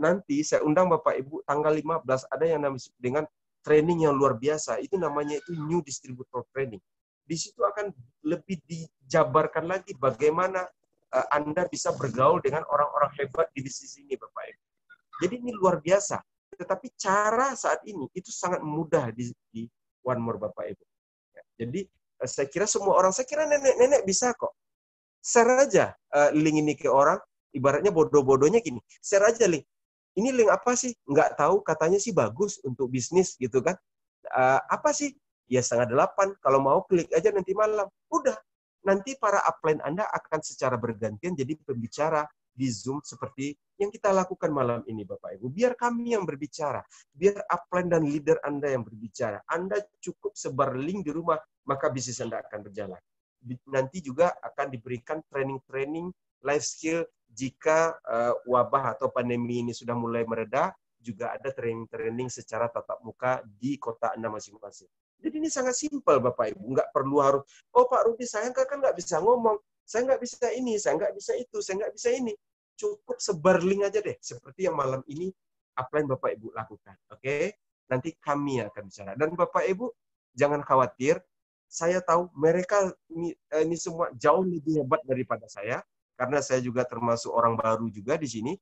nanti saya undang Bapak Ibu tanggal 15 ada yang namanya dengan training yang luar biasa. Itu namanya itu New Distributor Training. Di situ akan lebih dijabarkan lagi bagaimana Anda bisa bergaul dengan orang-orang hebat di bisnis ini, Bapak Ibu. Jadi ini luar biasa. Tetapi cara saat ini itu sangat mudah di One More, Bapak Ibu. Jadi saya kira semua orang, saya kira nenek-nenek bisa kok. Share aja link ini ke orang, ibaratnya bodoh-bodohnya gini. Share aja link. Ini link apa sih? Nggak tahu, katanya sih bagus untuk bisnis gitu kan. Apa sih? Ya 7:30. Kalau mau klik aja nanti malam. Udah. Nanti para upline Anda akan secara bergantian jadi pembicara di Zoom seperti yang kita lakukan malam ini Bapak Ibu. Biar kami yang berbicara. Biar upline dan leader Anda yang berbicara. Anda cukup sebar link di rumah, maka bisnis Anda akan berjalan. Nanti juga akan diberikan training-training life skill. Jika wabah atau pandemi ini sudah mulai mereda, juga ada training-training secara tatap muka di kota Anda masing-masing. Jadi ini sangat simpel Bapak Ibu. Nggak perlu harus, oh Pak Rudi, saya kan nggak bisa ngomong, saya nggak bisa ini, saya nggak bisa itu, saya nggak bisa ini. Cukup sebar link aja deh, seperti yang malam ini upline Bapak Ibu lakukan. Oke? Nanti kami akan bicara. Dan Bapak Ibu, jangan khawatir, saya tahu mereka ini semua jauh lebih hebat daripada saya, karena saya juga termasuk orang baru juga di sini.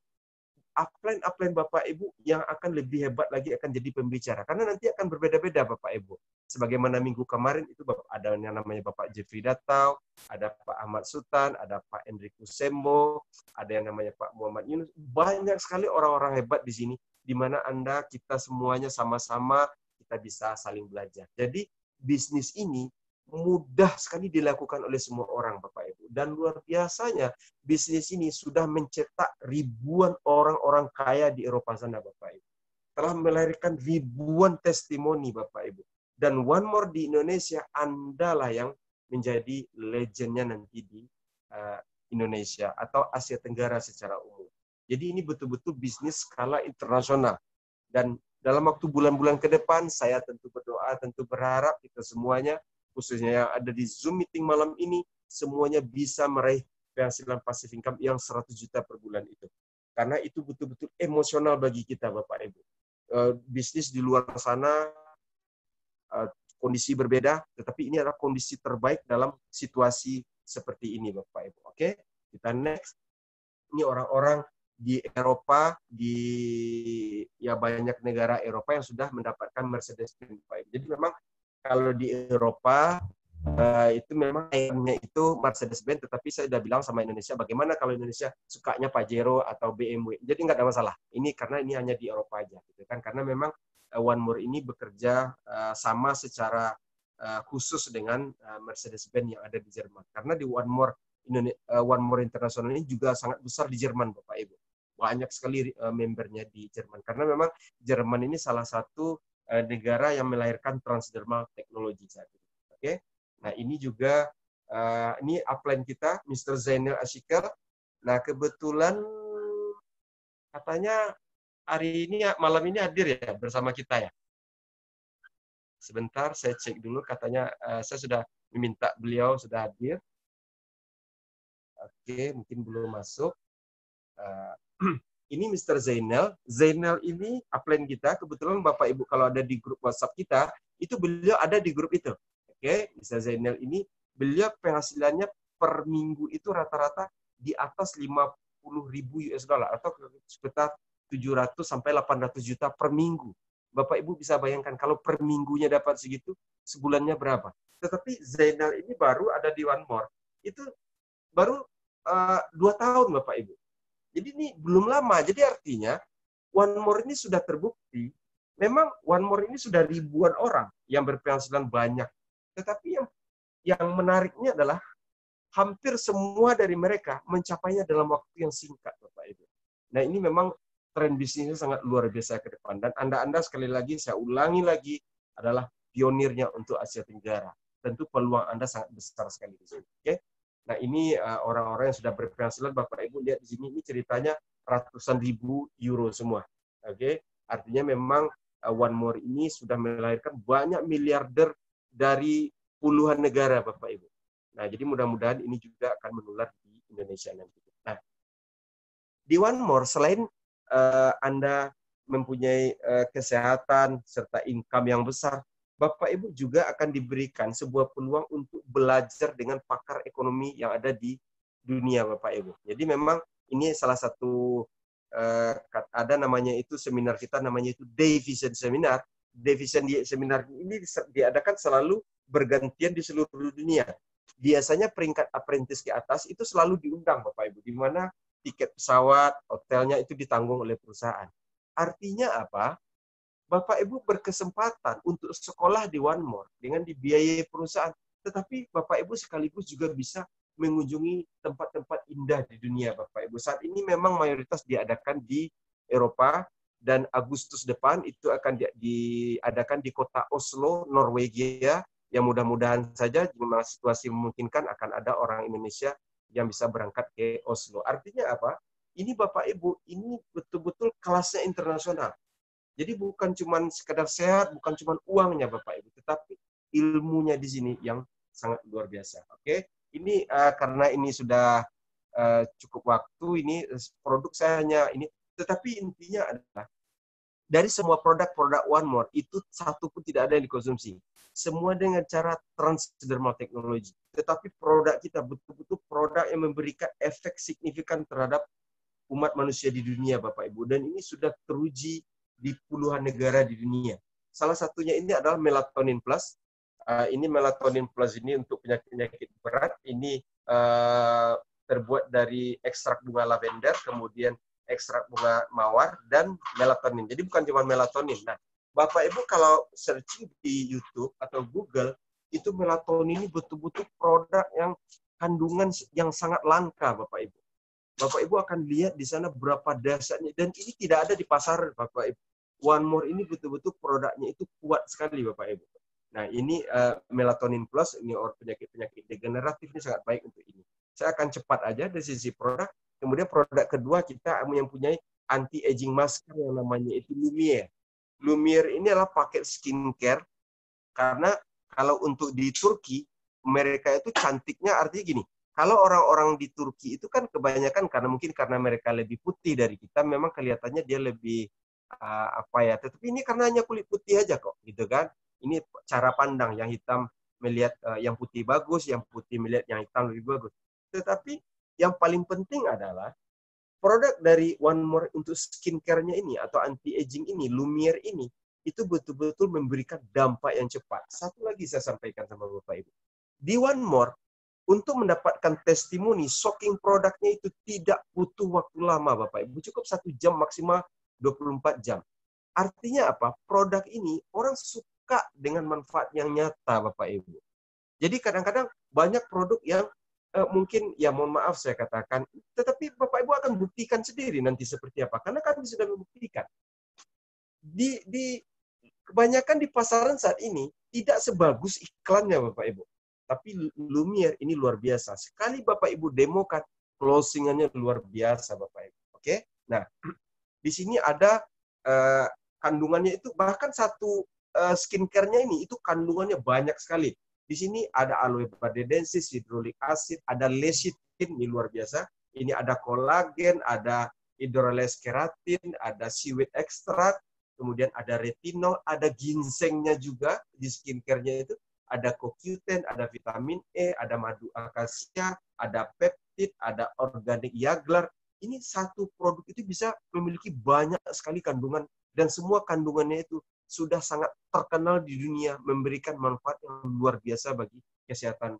Upline Bapak Ibu yang akan lebih hebat lagi akan jadi pembicara. Karena nanti akan berbeda-beda Bapak Ibu. Sebagaimana minggu kemarin itu ada yang namanya Bapak Jeffrey Datau, ada Pak Ahmad Sultan, ada Pak Enrico Sembo, ada yang namanya Pak Muhammad Yunus. Banyak sekali orang-orang hebat di sini, di mana kita semuanya sama-sama kita bisa saling belajar. Jadi bisnis ini mudah sekali dilakukan oleh semua orang Bapak Ibu. Dan luar biasanya bisnis ini sudah mencetak ribuan orang-orang kaya di Eropa sana Bapak Ibu. Telah melahirkan ribuan testimoni Bapak Ibu. Dan One More di Indonesia, Anda lah yang menjadi legendnya nanti di Indonesia atau Asia Tenggara secara umum. Jadi ini betul-betul bisnis skala internasional. Dan dalam waktu bulan-bulan ke depan, saya tentu berdoa, tentu berharap kita semuanya, khususnya yang ada di Zoom meeting malam ini, semuanya bisa meraih penghasilan passive income yang 100 juta per bulan itu. Karena itu betul-betul emosional bagi kita, Bapak Ibu. Bisnis di luar sana, kondisi berbeda, tetapi ini adalah kondisi terbaik dalam situasi seperti ini, Bapak Ibu. Oke, kita next. Ini orang-orang di Eropa, ya banyak negara Eropa yang sudah mendapatkan Mercedes-Benz, Bapak Ibu. Jadi memang kalau di Eropa itu memang ayamnya itu Mercedes-Benz, tetapi saya sudah bilang sama Indonesia, bagaimana kalau Indonesia sukanya Pajero atau BMW? Jadi nggak ada masalah. Ini karena ini hanya di Eropa aja, gitu kan? Karena memang One More ini bekerja sama secara khusus dengan Mercedes-Benz yang ada di Jerman. Karena di One More International ini juga sangat besar di Jerman, Bapak Ibu. Banyak sekali membernya di Jerman. Karena memang Jerman ini salah satu negara yang melahirkan transdermal teknologi saat ini. Oke, nah ini juga ini upline kita, Mr. Zainal Ashikar. Nah kebetulan katanya hari ini malam ini hadir ya bersama kita ya. Sebentar saya cek dulu, katanya saya sudah meminta beliau sudah hadir. Oke, mungkin belum masuk. Ini Mr. Zainal. Zainal ini upline kita. Kebetulan Bapak Ibu kalau ada di grup WhatsApp kita, itu beliau ada di grup itu. Oke, Mr. Zainal ini, beliau penghasilannya per minggu itu rata-rata di atas 50.000 US dollar atau sekitar 700 sampai 800 juta per minggu. Bapak Ibu bisa bayangkan kalau per minggunya dapat segitu, sebulannya berapa. Tetapi Zainal ini baru ada di One More. Itu baru 2 tahun Bapak Ibu. Jadi ini belum lama. Jadi artinya One More ini sudah terbukti. Memang One More ini sudah ribuan orang yang berpenghasilan banyak. Tetapi yang menariknya adalah hampir semua dari mereka mencapainya dalam waktu yang singkat, Bapak Ibu. Nah ini memang tren bisnisnya sangat luar biasa ke depan. Dan Anda sekali lagi, saya ulangi lagi, adalah pionirnya untuk Asia Tenggara. Tentu peluang Anda sangat besar sekali di sini. Oke? Nah ini orang-orang yang sudah berpenghasilan, Bapak Ibu lihat di sini, ini ceritanya ratusan ribu euro semua. Oke, artinya memang One More ini sudah melahirkan banyak miliarder dari puluhan negara, Bapak Ibu. Nah jadi mudah-mudahan ini juga akan menular di Indonesia nanti. Nah di One More selain Anda mempunyai kesehatan serta income yang besar, Bapak Ibu juga akan diberikan sebuah peluang untuk belajar dengan pakar ekonomi yang ada di dunia, Bapak Ibu. Jadi memang ini salah satu ada namanya itu seminar kita, namanya itu Day Vision Seminar. Day Vision Seminar ini diadakan selalu bergantian di seluruh dunia. Biasanya peringkat apprentice ke atas itu selalu diundang, Bapak Ibu, di mana tiket pesawat, hotelnya itu ditanggung oleh perusahaan. Artinya apa? Bapak Ibu berkesempatan untuk sekolah di One More dengan dibiayai perusahaan, tetapi Bapak Ibu sekaligus juga bisa mengunjungi tempat-tempat indah di dunia, Bapak Ibu. Saat ini memang mayoritas diadakan di Eropa, dan Agustus depan itu akan diadakan di kota Oslo, Norwegia, yang mudah-mudahan saja jika situasi memungkinkan akan ada orang Indonesia yang bisa berangkat ke Oslo. Artinya apa? Ini Bapak Ibu, ini betul-betul kelasnya internasional. Jadi bukan cuma sekedar sehat, bukan cuma uangnya Bapak Ibu, tetapi ilmunya di sini yang sangat luar biasa. Oke, ini karena ini sudah cukup waktu, ini produk saya hanya ini, tetapi intinya adalah dari semua produk-produk One More itu satu pun tidak ada yang dikonsumsi. Semua dengan cara transdermal teknologi. Tetapi produk kita betul-betul produk yang memberikan efek signifikan terhadap umat manusia di dunia, Bapak Ibu. Dan ini sudah teruji di puluhan negara di dunia. Salah satunya ini adalah Melatonin Plus. Ini Melatonin Plus ini untuk penyakit-penyakit berat. Ini terbuat dari ekstrak bunga lavender, kemudian ekstrak bunga mawar, dan melatonin. Jadi bukan cuma melatonin. Nah, Bapak Ibu kalau searching di YouTube atau Google, itu melatonin ini betul-betul produk yang kandungan yang sangat langka, Bapak Ibu. Bapak Ibu akan lihat di sana berapa dahsyatnya, dan ini tidak ada di pasar, Bapak Ibu. One More ini betul-betul produknya itu kuat sekali, Bapak Ibu. Nah, ini Melatonin Plus, ini penyakit-penyakit degeneratif ini sangat baik untuk ini. Saya akan cepat aja dari sisi produk. Kemudian produk kedua kita yang mempunyai anti-aging masker yang namanya itu Lumiere. Lumiere ini adalah paket skincare, karena kalau untuk di Turki, mereka itu cantiknya artinya gini, kalau orang-orang di Turki itu kan kebanyakan karena mereka lebih putih dari kita, memang kelihatannya dia lebih tetapi ini karena hanya kulit putih aja kok, gitu kan. Ini cara pandang, yang hitam melihat yang putih bagus, yang putih melihat yang hitam lebih bagus. Tetapi yang paling penting adalah produk dari One More untuk skincare-nya ini atau anti-aging ini, Lumiere ini, itu betul-betul memberikan dampak yang cepat. Satu lagi saya sampaikan sama Bapak Ibu. Di One More, untuk mendapatkan testimoni, soaking produknya itu tidak butuh waktu lama, Bapak Ibu. Cukup 1 jam, maksimal 24 jam. Artinya apa? Produk ini orang suka dengan manfaat yang nyata, Bapak Ibu. Jadi kadang-kadang banyak produk yang mungkin, ya mohon maaf saya katakan, tetapi Bapak Ibu akan buktikan sendiri nanti seperti apa. Karena kami sudah membuktikan. Kebanyakan di pasaran saat ini tidak sebagus iklannya, Bapak Ibu. Tapi Lumiere ini luar biasa. Sekali Bapak Ibu demokan, closingannya luar biasa, Bapak Ibu. Oke? Nah, di sini ada kandungannya itu, bahkan satu skincare-nya ini, itu kandungannya banyak sekali. Di sini ada aloe badedensis, hidrolik acid, ada lecithin, ini luar biasa. Ini ada kolagen, ada hydrolyzed keratin, ada seaweed extract, kemudian ada retinol, ada ginsengnya juga di skincare-nya itu. Ada CoQ10, ada vitamin E, ada madu akasia, ada peptid, ada organik yaglar. Ini satu produk itu bisa memiliki banyak sekali kandungan, dan semua kandungannya itu sudah sangat terkenal di dunia, memberikan manfaat yang luar biasa bagi kesehatan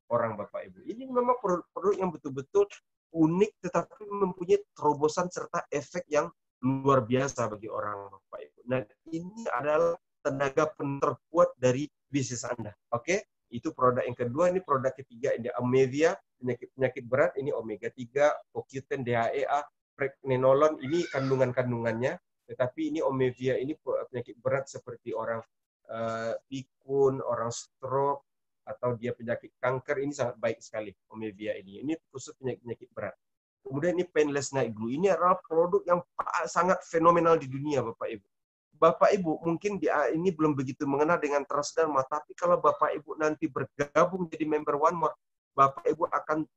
orang, Bapak Ibu. Ini memang produk-produk yang betul-betul unik, tetapi mempunyai terobosan serta efek yang luar biasa bagi orang, Bapak Ibu. Nah, ini adalah tenaga terkuat dari bisnis Anda. Oke? Itu produk yang kedua. Ini produk ketiga, ini Omevia, penyakit berat, ini omega 3, CoQ10, DHEA, pregnenolon, ini kandungan-kandungannya. Tetapi ini Omevia ini penyakit berat seperti orang pikun, orang stroke, atau dia penyakit kanker, ini sangat baik sekali Omevia ini. Ini khusus penyakit berat. Kemudian ini Painless Night Glue. Ini adalah produk yang sangat fenomenal di dunia, Bapak Ibu. Bapak Ibu mungkin ini belum begitu mengenal dengan Transderma, tapi kalau Bapak Ibu nanti bergabung jadi member One More, Bapak Ibu akan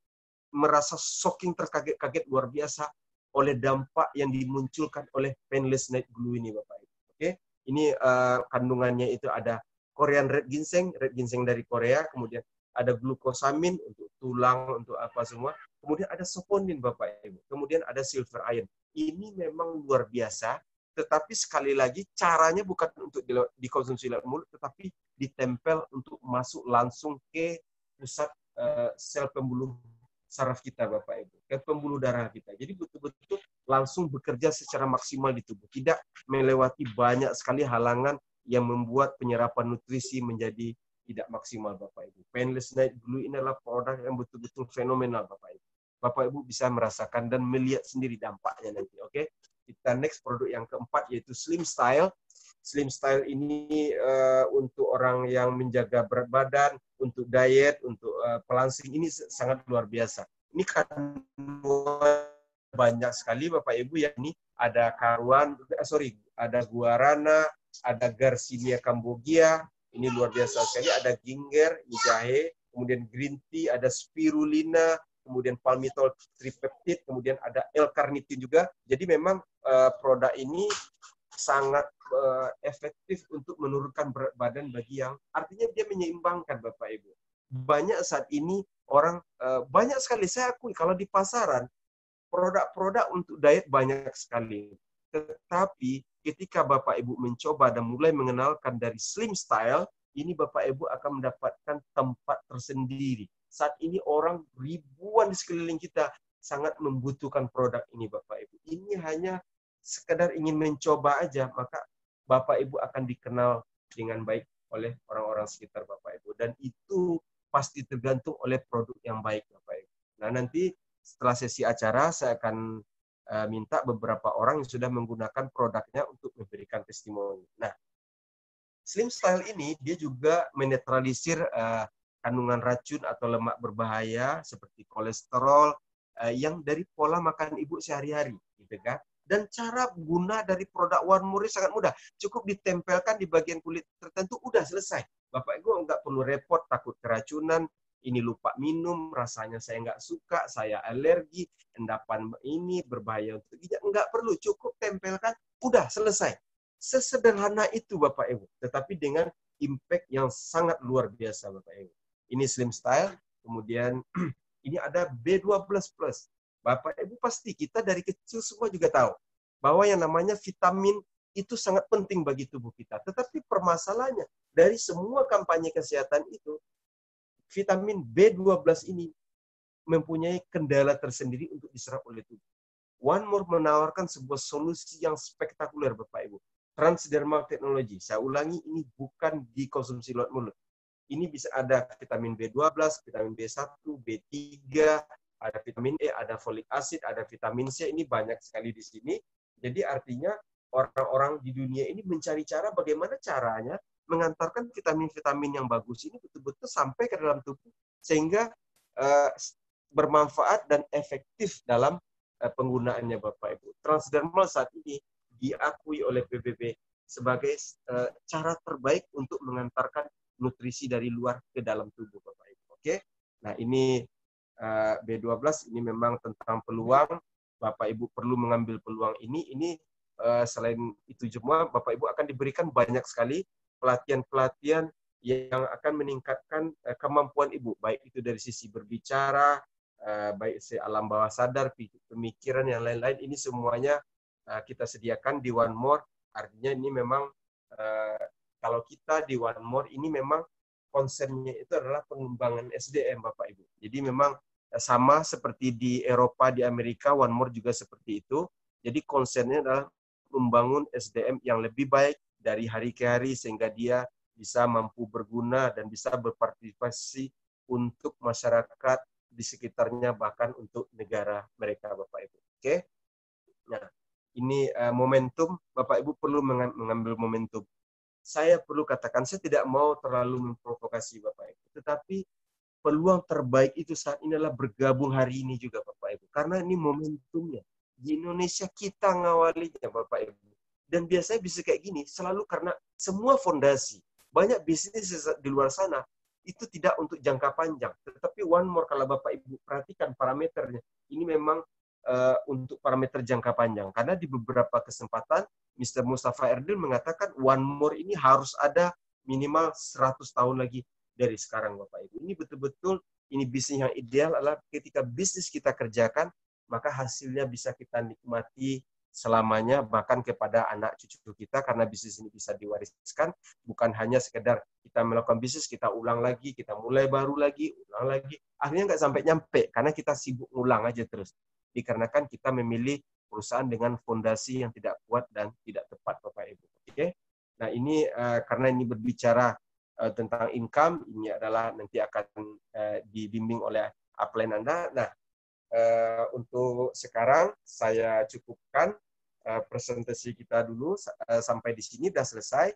merasa shocking, terkaget-kaget luar biasa oleh dampak yang dimunculkan oleh Painless Night Glue ini, Bapak Ibu. Oke, ini kandungannya itu ada Korean red ginseng dari Korea, kemudian ada glukosamin untuk tulang, untuk apa semua. Kemudian ada saponin, Bapak Ibu. Kemudian ada silver iron. Ini memang luar biasa, tetapi sekali lagi caranya bukan untuk dikonsumsi lewat mulut, tetapi ditempel untuk masuk langsung ke pusat sel pembuluh saraf kita, Bapak Ibu, ke pembuluh darah kita. Jadi betul-betul langsung bekerja secara maksimal di tubuh, tidak melewati banyak sekali halangan yang membuat penyerapan nutrisi menjadi tidak maksimal, Bapak Ibu. Painless Night Glue ini adalah produk yang betul-betul fenomenal, Bapak Ibu. Bapak Ibu bisa merasakan dan melihat sendiri dampaknya nanti. Oke, kita next produk yang keempat, yaitu Slim Style. Slim Style ini untuk orang yang menjaga berat badan, untuk diet, untuk pelangsing, ini sangat luar biasa. Ini kandungan banyak sekali, Bapak Ibu, ya. Ini ada ada guarana, ada Garcinia cambogia, ini luar biasa sekali, ada ginger, jahe, kemudian green tea, ada spirulina, kemudian palmitol tripeptid, kemudian ada L-carnitin juga. Jadi memang produk ini sangat efektif untuk menurunkan berat badan bagi yang artinya dia menyeimbangkan Bapak Ibu. Banyak saat ini orang banyak sekali, saya akui kalau di pasaran produk-produk untuk diet banyak sekali. Tetapi ketika Bapak Ibu mencoba dan mulai mengenalkan dari slim style, ini Bapak Ibu akan mendapatkan tempat tersendiri. Saat ini orang ribuan di sekeliling kita sangat membutuhkan produk ini Bapak Ibu. Ini hanya sekedar ingin mencoba aja, maka Bapak Ibu akan dikenal dengan baik oleh orang-orang sekitar Bapak Ibu. Dan itu pasti tergantung oleh produk yang baik Bapak Ibu. Nah nanti setelah sesi acara saya akan minta beberapa orang yang sudah menggunakan produknya untuk memberikan testimoni. Nah, slim style ini dia juga menetralisir kandungan racun atau lemak berbahaya seperti kolesterol yang dari pola makan ibu sehari-hari, gitu kan? Dan cara guna dari produk One More sangat mudah. Cukup ditempelkan di bagian kulit tertentu, udah selesai. Bapak Ibu nggak perlu repot, takut keracunan, ini lupa minum, rasanya saya nggak suka, saya alergi, endapan ini berbahaya untuk ginjal. Nggak perlu, cukup tempelkan, udah selesai. Sesederhana itu Bapak Ibu, tetapi dengan impact yang sangat luar biasa Bapak Ibu. Ini slim style, kemudian ini ada B12+. Bapak Ibu pasti kita dari kecil semua juga tahu bahwa yang namanya vitamin itu sangat penting bagi tubuh kita. Tetapi permasalahannya dari semua kampanye kesehatan itu, vitamin B12 ini mempunyai kendala tersendiri untuk diserap oleh tubuh. One More menawarkan sebuah solusi yang spektakuler Bapak Ibu. Transdermal Technology. Saya ulangi, ini bukan dikonsumsi lewat mulut. Ini bisa ada vitamin B12, vitamin B1, B3, ada vitamin E, ada folik acid, ada vitamin C, ini banyak sekali di sini. Jadi artinya orang-orang di dunia ini mencari cara bagaimana caranya mengantarkan vitamin-vitamin yang bagus ini betul-betul sampai ke dalam tubuh sehingga bermanfaat dan efektif dalam penggunaannya Bapak Ibu. Transdermal saat ini diakui oleh PBB sebagai cara terbaik untuk mengantarkan nutrisi dari luar ke dalam tubuh Bapak Ibu. Oke. Nah, ini B12 ini memang tentang peluang. Bapak Ibu perlu mengambil peluang ini. Ini selain itu semua Bapak Ibu akan diberikan banyak sekali pelatihan-pelatihan yang akan meningkatkan kemampuan Ibu, baik itu dari sisi berbicara, baik si alam bawah sadar, pemikiran yang lain-lain, ini semuanya kita sediakan di One More. Artinya ini memang kalau kita di One More ini memang konsennya itu adalah pengembangan SDM Bapak Ibu. Jadi memang sama seperti di Eropa, di Amerika, One More juga seperti itu. Jadi konsennya adalah membangun SDM yang lebih baik dari hari ke hari sehingga dia bisa mampu berguna dan bisa berpartisipasi untuk masyarakat di sekitarnya bahkan untuk negara mereka Bapak Ibu. Oke. Nah, ini momentum, Bapak Ibu perlu mengambil momentum. Saya perlu katakan, saya tidak mau terlalu memprovokasi Bapak Ibu, tetapi peluang terbaik itu saat ini adalah bergabung hari ini juga Bapak Ibu. Karena ini momentumnya. Di Indonesia kita ngawalinya Bapak Ibu. Dan biasanya bisa kayak gini, selalu karena semua fondasi. Banyak bisnis di luar sana, itu tidak untuk jangka panjang. Tetapi One More, kalau Bapak Ibu perhatikan parameternya, ini memang untuk parameter jangka panjang. Karena di beberapa kesempatan, Mr. Mustafa Erdil mengatakan One More ini harus ada minimal 100 tahun lagi dari sekarang Bapak Ibu. Ini betul-betul ini bisnis yang ideal adalah ketika bisnis kita kerjakan, maka hasilnya bisa kita nikmati selamanya, bahkan kepada anak cucu kita, karena bisnis ini bisa diwariskan, bukan hanya sekedar kita melakukan bisnis, kita ulang lagi, kita mulai baru lagi, ulang lagi, akhirnya nggak sampai nyampe, karena kita sibuk ngulang aja terus. Dikarenakan kita memilih perusahaan dengan fondasi yang tidak kuat dan tidak tepat Bapak Ibu. Oke. Nah ini karena ini berbicara tentang income, ini adalah nanti akan dibimbing oleh upline Anda. Nah, untuk sekarang saya cukupkan presentasi kita dulu sampai di sini sudah selesai.